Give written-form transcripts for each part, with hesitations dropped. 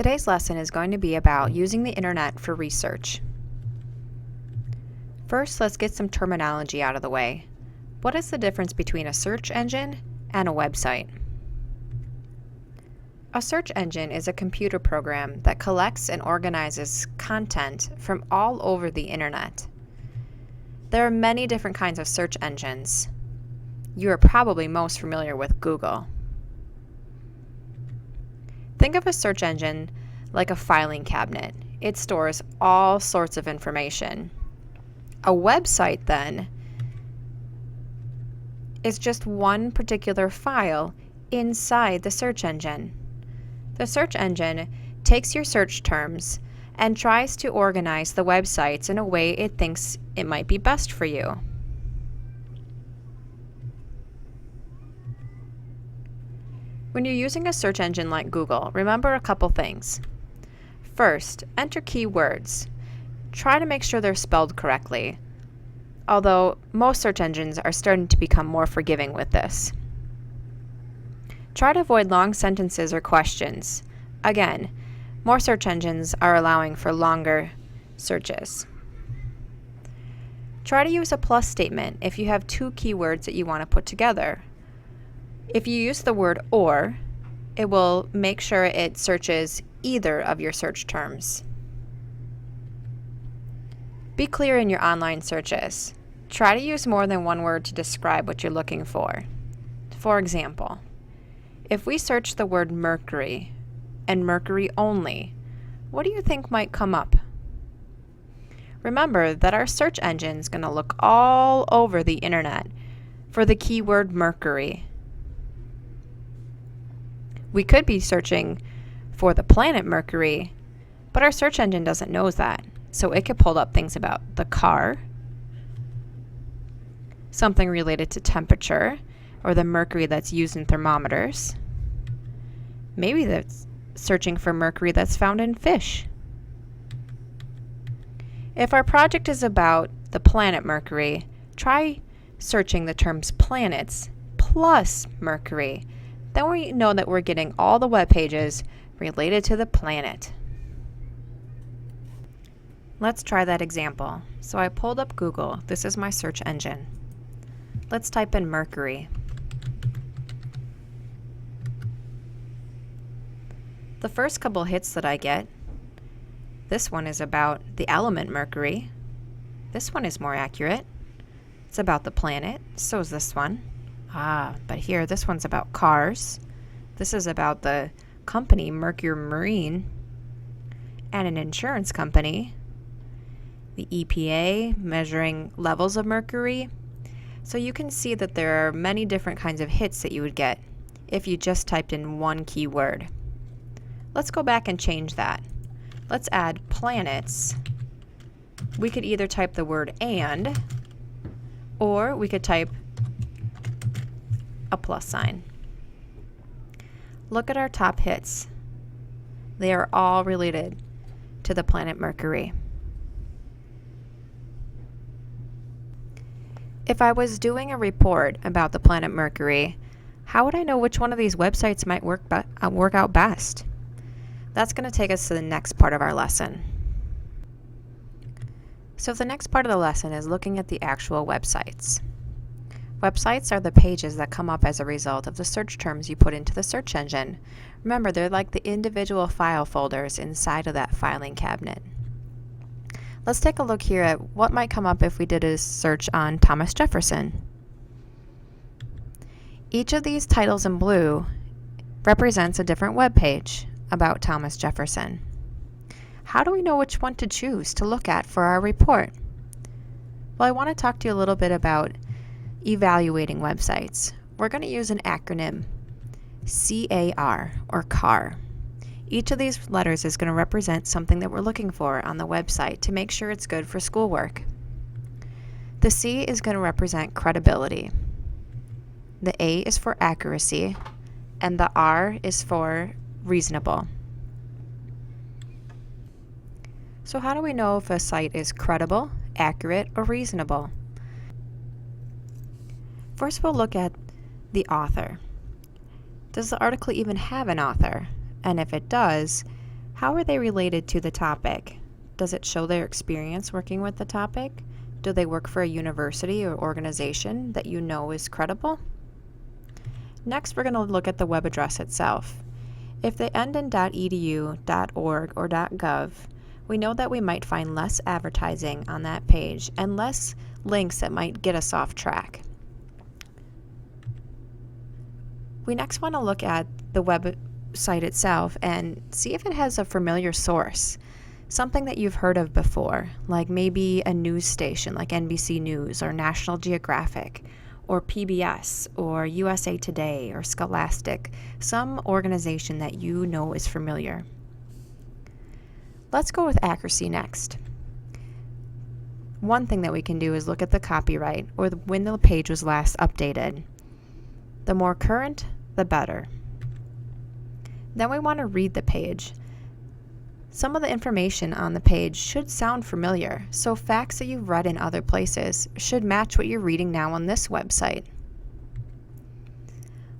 Today's lesson is going to be about using the internet for research. First, let's get some terminology out of the way. What is the difference between a search engine and a website? A search engine is a computer program that collects and organizes content from all over the internet. There are many different kinds of search engines. You are probably most familiar with Google. Think of a search engine like a filing cabinet. It stores all sorts of information. A website, then, is just one particular file inside the search engine. The search engine takes your search terms and tries to organize the websites in a way it thinks it might be best for you. When you're using a search engine like Google, remember a couple things. First, enter keywords. Try to make sure they're spelled correctly, although most search engines are starting to become more forgiving with this. Try to avoid long sentences or questions. Again, more search engines are allowing for longer searches. Try to use a plus statement if you have two keywords that you want to put together. If you use the word or, it will make sure it searches either of your search terms. Be clear in your online searches. Try to use more than one word to describe what you're looking for. For example, if we search the word mercury and mercury only, what do you think might come up? Remember that our search engine is going to look all over the internet for the keyword mercury. We could be searching for the planet Mercury, but our search engine doesn't know that, so it could pull up things about the car, something related to temperature, or the mercury that's used in thermometers. Maybe that's searching for mercury that's found in fish. If our project is about the planet Mercury, try searching the terms planets plus Mercury. Then we know that we're getting all the web pages related to the planet. Let's try that example. So I pulled up Google. This is my search engine. Let's type in mercury. The first couple hits that I get, this one is about the element mercury. This one is more accurate. It's about the planet. So is this one. But here, this one's about cars. This is about the company, Mercury Marine, and an insurance company, the EPA, measuring levels of mercury. So you can see that there are many different kinds of hits that you would get if you just typed in one keyword. Let's go back and change that. Let's add planets. We could either type the word and, or we could type a plus sign. Look at our top hits. They are all related to the planet Mercury. If I was doing a report about the planet Mercury, how would I know which one of these websites might work out best? That's going to take us to the next part of our lesson. So the next part of the lesson is looking at the actual websites. Websites are the pages that come up as a result of the search terms you put into the search engine. Remember, they're like the individual file folders inside of that filing cabinet. Let's take a look here at what might come up if we did a search on Thomas Jefferson. Each of these titles in blue represents a different web page about Thomas Jefferson. How do we know which one to choose to look at for our report? Well, I want to talk to you a little bit about evaluating websites. We're going to use an acronym, CAR, or CAR. Each of these letters is going to represent something that we're looking for on the website to make sure it's good for schoolwork. The C is going to represent credibility. The A is for accuracy, and the R is for reasonable. So how do we know if a site is credible, accurate, or reasonable? First, we'll look at the author. Does the article even have an author? And if it does, How are they related to the topic? Does it show their experience working with the topic? Do they work for a university or organization that you know is credible? Next, we're going to look at the web address itself. If they end in .edu, .org, or .gov, we know that we might find less advertising on that page and less links that might get us off track. We next want to look at the website itself and see if it has a familiar source, something that you've heard of before, like maybe a news station like NBC News or National Geographic or PBS or USA Today or Scholastic, some organization that you know is familiar. Let's go with accuracy next. One thing that we can do is look at the copyright or when the page was last updated. The more current, the better. Then we want to read the page. Some of the information on the page should sound familiar, so facts that you've read in other places should match what you're reading now on this website.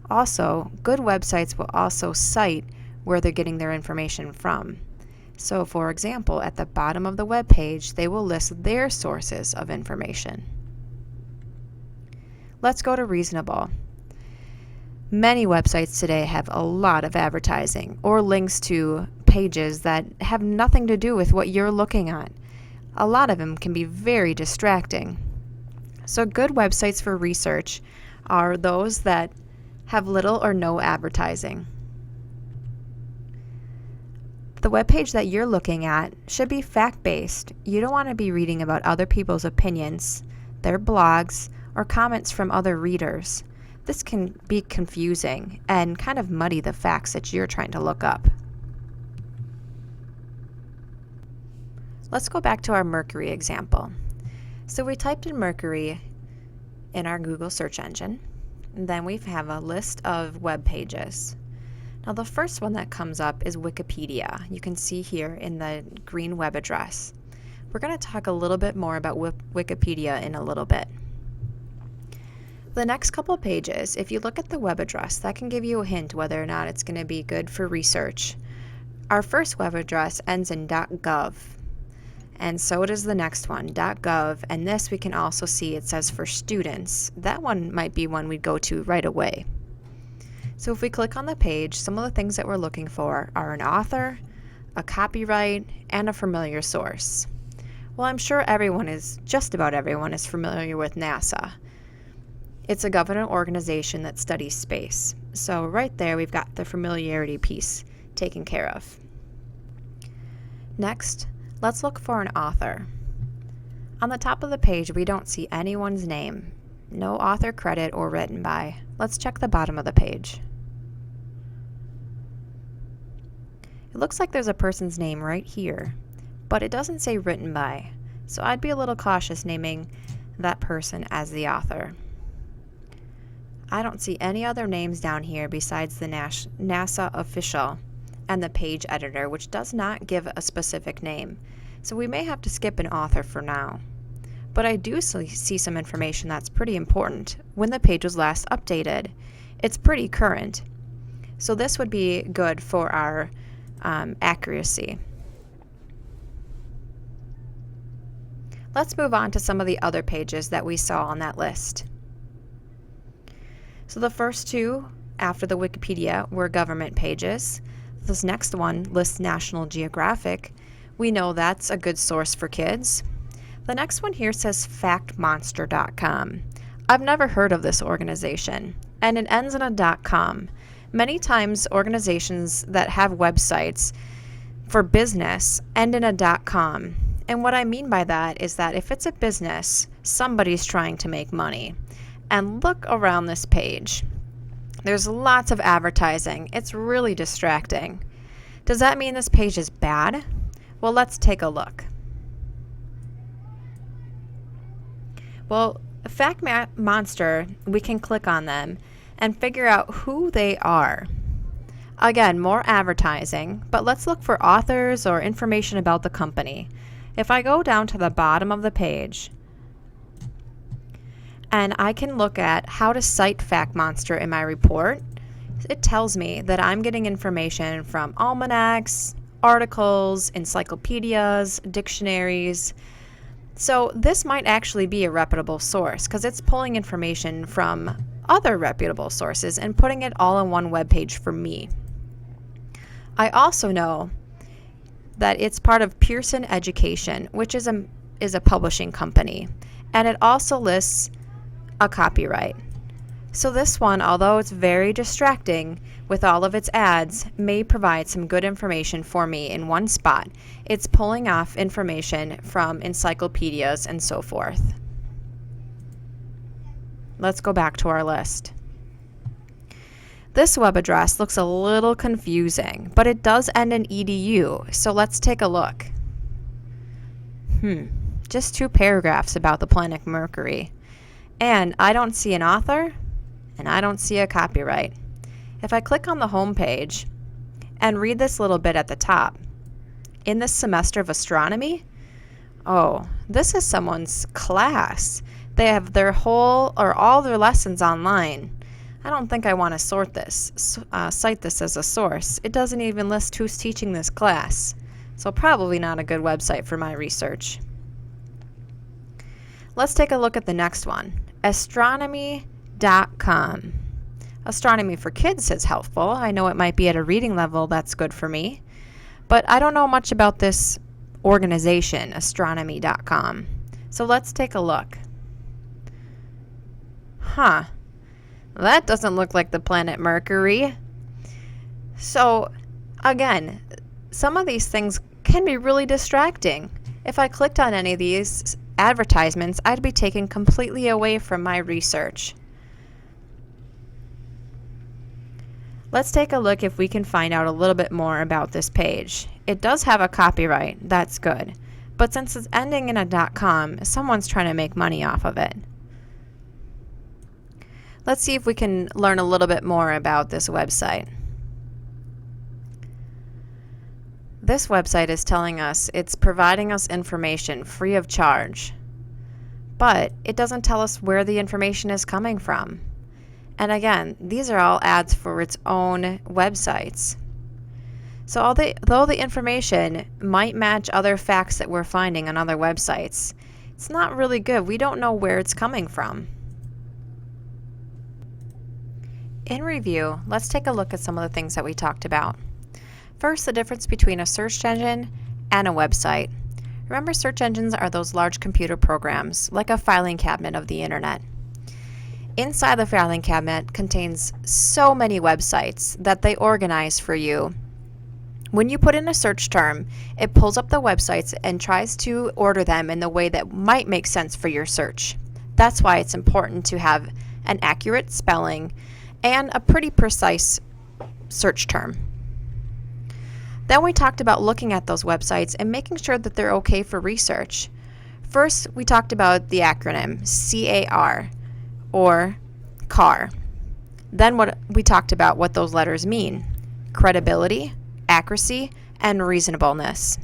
Also, good websites will also cite where they're getting their information from. So, for example, at the bottom of the web page, they will list their sources of information. Let's go to reasonable. Many websites today have a lot of advertising or links to pages that have nothing to do with what you're looking at. A lot of them can be very distracting. So good websites for research are those that have little or no advertising. The web page that you're looking at should be fact-based. You don't want to be reading about other people's opinions, their blogs, or comments from other readers. This can be confusing and kind of muddy the facts that you're trying to look up. Let's go back to our Mercury example. So we typed in Mercury in our Google search engine, and then we have a list of web pages. Now the first one that comes up is Wikipedia. You can see here in the green web address. We're going to talk a little bit more about Wikipedia in a little bit. The next couple pages, if you look at the web address, that can give you a hint whether or not it's going to be good for research. Our first web address ends in .gov, and so does the next one, .gov, and this we can also see it says for students. That one might be one we'd go to right away. So if we click on the page, some of the things that we're looking for are an author, a copyright, and a familiar source. Well, I'm sure just about everyone is familiar with NASA. It's a government organization that studies space. So right there, we've got the familiarity piece taken care of. Next, let's look for an author. On the top of the page, we don't see anyone's name. No author credit or written by. Let's check the bottom of the page. It looks like there's a person's name right here, but it doesn't say written by. So I'd be a little cautious naming that person as the author. I don't see any other names down here besides the NASA official and the page editor, which does not give a specific name. So we may have to skip an author for now. But I do see some information that's pretty important. When the page was last updated, it's pretty current. So this would be good for our accuracy. Let's move on to some of the other pages that we saw on that list. So the first two after the Wikipedia were government pages. This next one lists National Geographic. We know that's a good source for kids. The next one here says factmonster.com. I've never heard of this organization, and it ends in a .com. Many times organizations that have websites for business end in a .com. And what I mean by that is that if it's a business, somebody's trying to make money. And look around this page. There's lots of advertising. It's really distracting. Does that mean this page is bad? Well, let's take a look. Well, Fact Monster, we can click on them and figure out who they are. Again, more advertising, but let's look for authors or information about the company. If I go down to the bottom of the page, and I can look at how to cite Fact Monster in my report, it tells me that I'm getting information from almanacs, articles, encyclopedias, dictionaries. So this might actually be a reputable source because it's pulling information from other reputable sources and putting it all on one web page for me. I also know that it's part of Pearson Education, which is a publishing company, and it also lists a copyright. So this one, although it's very distracting with all of its ads, may provide some good information for me in one spot. It's pulling off information from encyclopedias and so forth. Let's go back to our list. This web address looks a little confusing, but it does end in edu, so let's take a look. Just 2 paragraphs about the planet Mercury. And I don't see an author, and I don't see a copyright. If I click on the home page and read this little bit at the top, in this semester of astronomy, oh, this is someone's class. They have their all their lessons online. I don't think I want to cite this as a source. It doesn't even list who's teaching this class, so probably not a good website for my research. Let's take a look at the next one, astronomy.com. Astronomy for Kids is helpful. I know it might be at a reading level that's good for me, but I don't know much about this organization, astronomy.com. So let's take a look. That doesn't look like the planet Mercury. So again, some of these things can be really distracting. If I clicked on any of these advertisements, I'd be taken completely away from my research. Let's take a look if we can find out a little bit more about this page. It does have a copyright, that's good. But since it's ending in a .com, someone's trying to make money off of it. Let's see if we can learn a little bit more about this website. This website is telling us it's providing us information free of charge, but it doesn't tell us where the information is coming from. And again, these are all ads for its own websites. So although the information might match other facts that we're finding on other websites, it's not really good. We don't know where it's coming from. In review, let's take a look at some of the things that we talked about. First, the difference between a search engine and a website. Remember, search engines are those large computer programs, like a filing cabinet of the internet. Inside the filing cabinet contains so many websites that they organize for you. When you put in a search term, it pulls up the websites and tries to order them in the way that might make sense for your search. That's why it's important to have an accurate spelling and a pretty precise search term. Then we talked about looking at those websites and making sure that they're okay for research. First, we talked about the acronym CAR, or CAR. Then we talked about what those letters mean: credibility, accuracy, and reasonableness.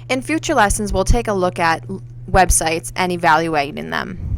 In future lessons, we'll take a look at websites and evaluating them.